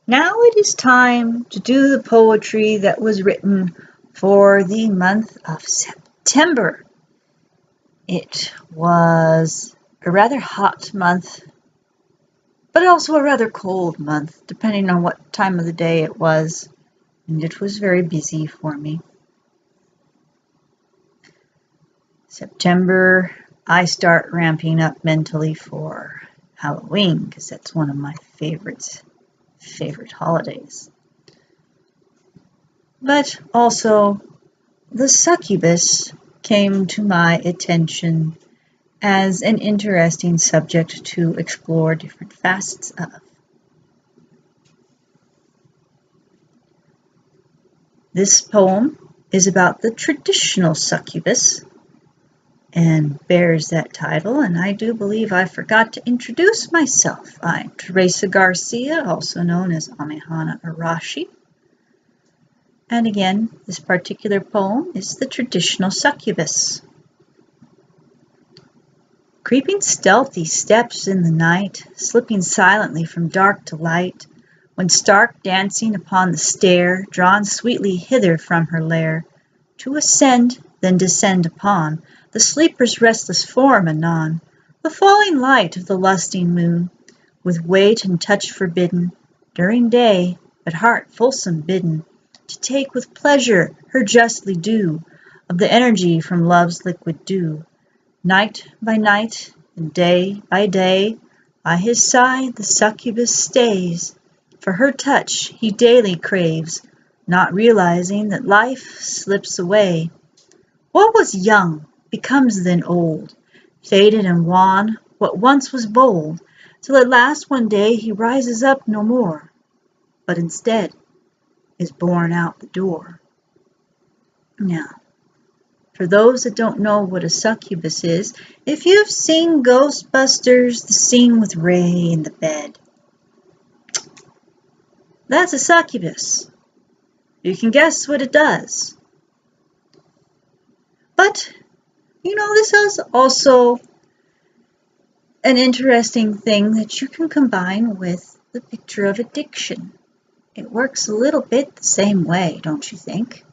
Now it is time to do the poetry that was written for the month of September. It was a rather hot month, but also a rather cold month, depending on what time of the day it was, and it was very busy for me. September, I start ramping up mentally for Halloween, because that's one of my favorite holidays. But also, the succubus came to my attention as an interesting subject to explore different facets of. This poem is about the traditional succubus and bears that title, and I do believe I forgot to introduce myself. I'm Teresa Garcia, also known as Amehana Arashi. And again, this particular poem is the traditional succubus. Creeping stealthy steps in the night, slipping silently from dark to light, when stark dancing upon the stair, drawn sweetly hither from her lair, to ascend, then descend upon the sleeper's restless form anon, the falling light of the lusting moon, with weight and touch forbidden, during day, but heart fulsome bidden, to take with pleasure her justly due, of the energy from love's liquid dew. Night by night, and day by day, by his side the succubus stays, for her touch he daily craves, not realizing that life slips away. What was young becomes then old, faded and wan what once was bold, till at last one day he rises up no more, but instead is borne out the door. Now, for those that don't know what a succubus is, if you've seen Ghostbusters, the scene with Ray in the bed, that's a succubus. You can guess what it does. But, this is also an interesting thing that you can combine with the picture of addiction. It works a little bit the same way, don't you think?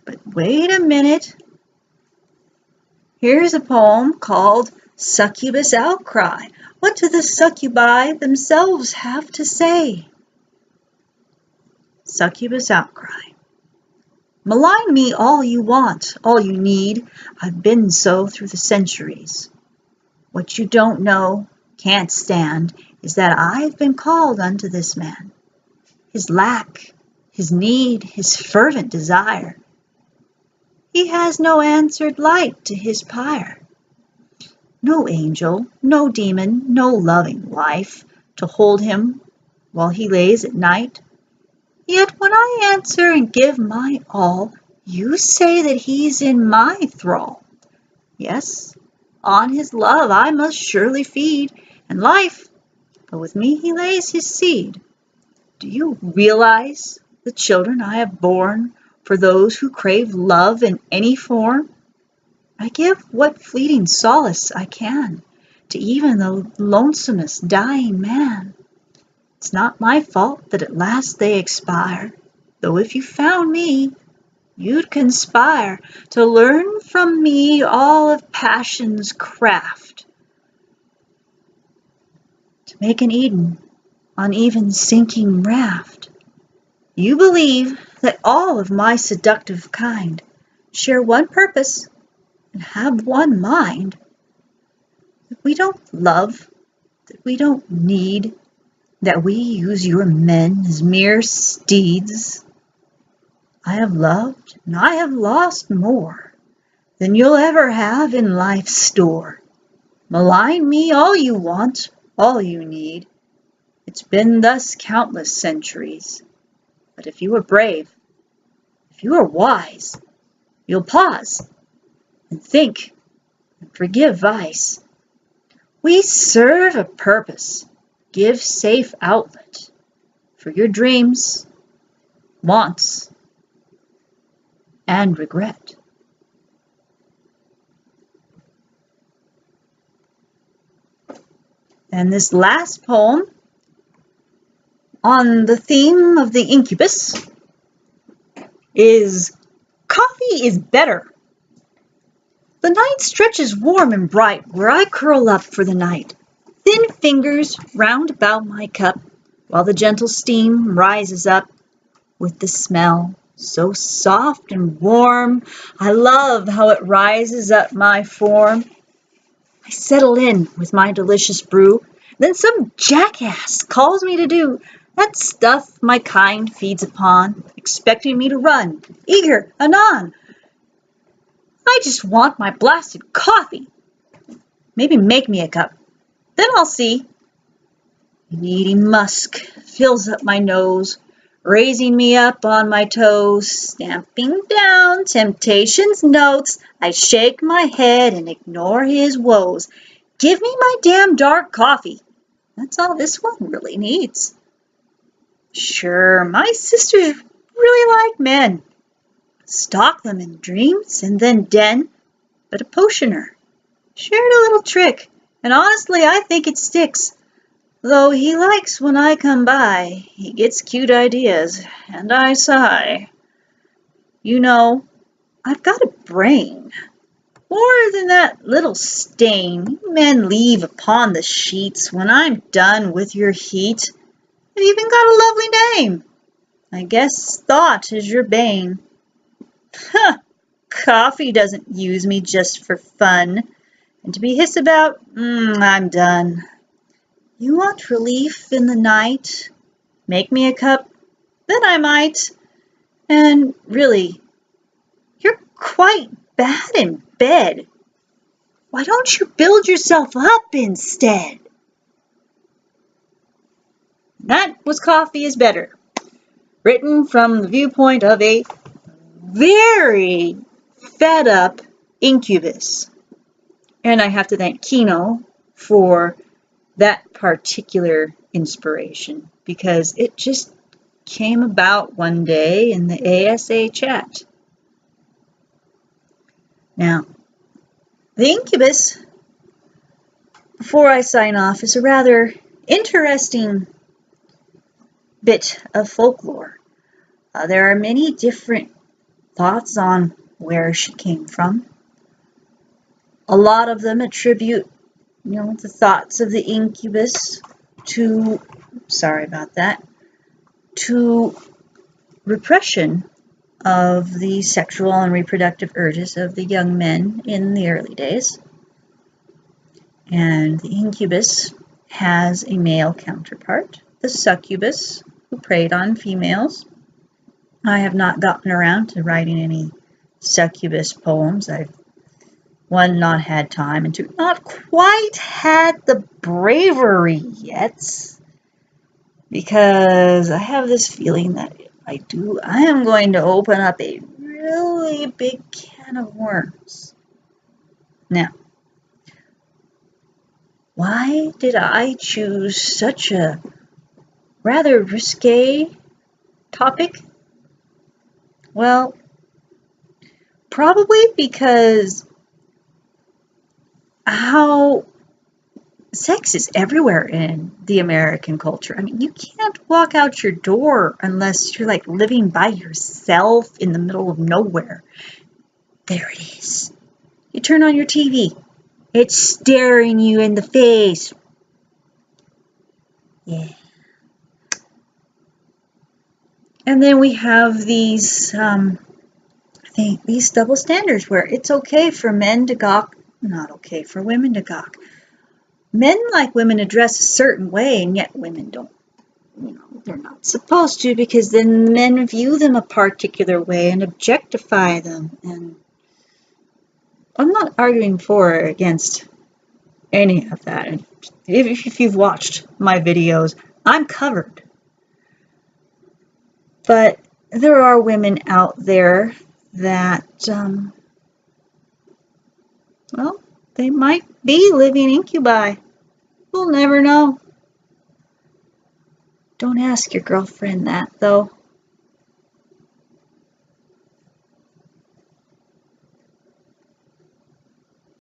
But wait a minute. Here's a poem called Succubus Outcry. What do the succubi themselves have to say? Succubus Outcry. Malign me all you want, all you need. I've been so through the centuries. What you don't know, can't stand, is that I've been called unto this man. His lack, his need, his fervent desire. He has no answered light to his pyre. No angel, no demon, no loving wife to hold him while he lays at night. Yet when I answer and give my all, you say that he's in my thrall. Yes, on his love I must surely feed, and life, but with me he lays his seed. Do you realize the children I have borne for those who crave love in any form? I give what fleeting solace I can to even the lonesomest dying man. It's not my fault that at last they expire, though if you found me, you'd conspire to learn from me all of passion's craft, to make an Eden on even sinking raft. You believe that all of my seductive kind share one purpose and have one mind, that we don't love, that we don't need, that we use your men as mere steeds. I have loved and I have lost more than you'll ever have in life's store. Malign me all you want, all you need. It's been thus countless centuries. But if you are brave, if you are wise, you'll pause and think and forgive vice. We serve a purpose, give safe outlet for your dreams, wants, and regret. And this last poem on the theme of the incubus is coffee is better. The night stretches warm and bright where I curl up for the night, thin fingers round about my cup, while the gentle steam rises up with the smell so soft and warm. I love how it rises up my form. I settle in with my delicious brew, then some jackass calls me to do that stuff my kind feeds upon, expecting me to run, eager, anon. I just want my blasted coffee. Maybe make me a cup, then I'll see. Meaty musk fills up my nose, raising me up on my toes, stamping down temptation's notes. I shake my head and ignore his woes. Give me my damn dark coffee. That's all this one really needs. Sure, my sisters really like men. Stalk them in dreams and then den, but a potioner shared a little trick, and honestly I think it sticks. Though he likes when I come by, he gets cute ideas, and I sigh. You know, I've got a brain. More than that little stain you men leave upon the sheets when I'm done with your heat. I've even got a lovely name. I guess thought is your bane. Huh, coffee doesn't use me just for fun. And to be hissed about, I'm done. You want relief in the night? Make me a cup, then I might. And really, you're quite bad in bed. Why don't you build yourself up instead? That was Coffee is Better, written from the viewpoint of a very fed up incubus. And I have to thank Kino for that particular inspiration, because it just came about one day in the ASA chat. Now, the incubus, before I sign off, is a rather interesting bit of folklore. There are many different thoughts on where she came from. A lot of them attribute the thoughts of the incubus to, to repression of the sexual and reproductive urges of the young men in the early days. And the incubus has a male counterpart, the succubus, who preyed on females. I have not gotten around to writing any succubus poems. I've, one, not had time, and two, not quite had the bravery yet, because I have this feeling that if I do, I am going to open up a really big can of worms. Now, why did I choose such a rather risque topic? Well, probably because how sex is everywhere in the American culture. I mean, you can't walk out your door unless you're like living by yourself in the middle of nowhere. There it is. You turn on your TV. It's staring you in the face. Yeah. And then we have these double standards where it's okay for men to gawk, not okay for women to gawk. Men like women to dress a certain way, and yet women don't. They're not supposed to, because then men view them a particular way and objectify them. And I'm not arguing for or against any of that. And if you've watched my videos, I'm covered. But there are women out there that, well, they might be living incubi. We'll never know. Don't ask your girlfriend that, though.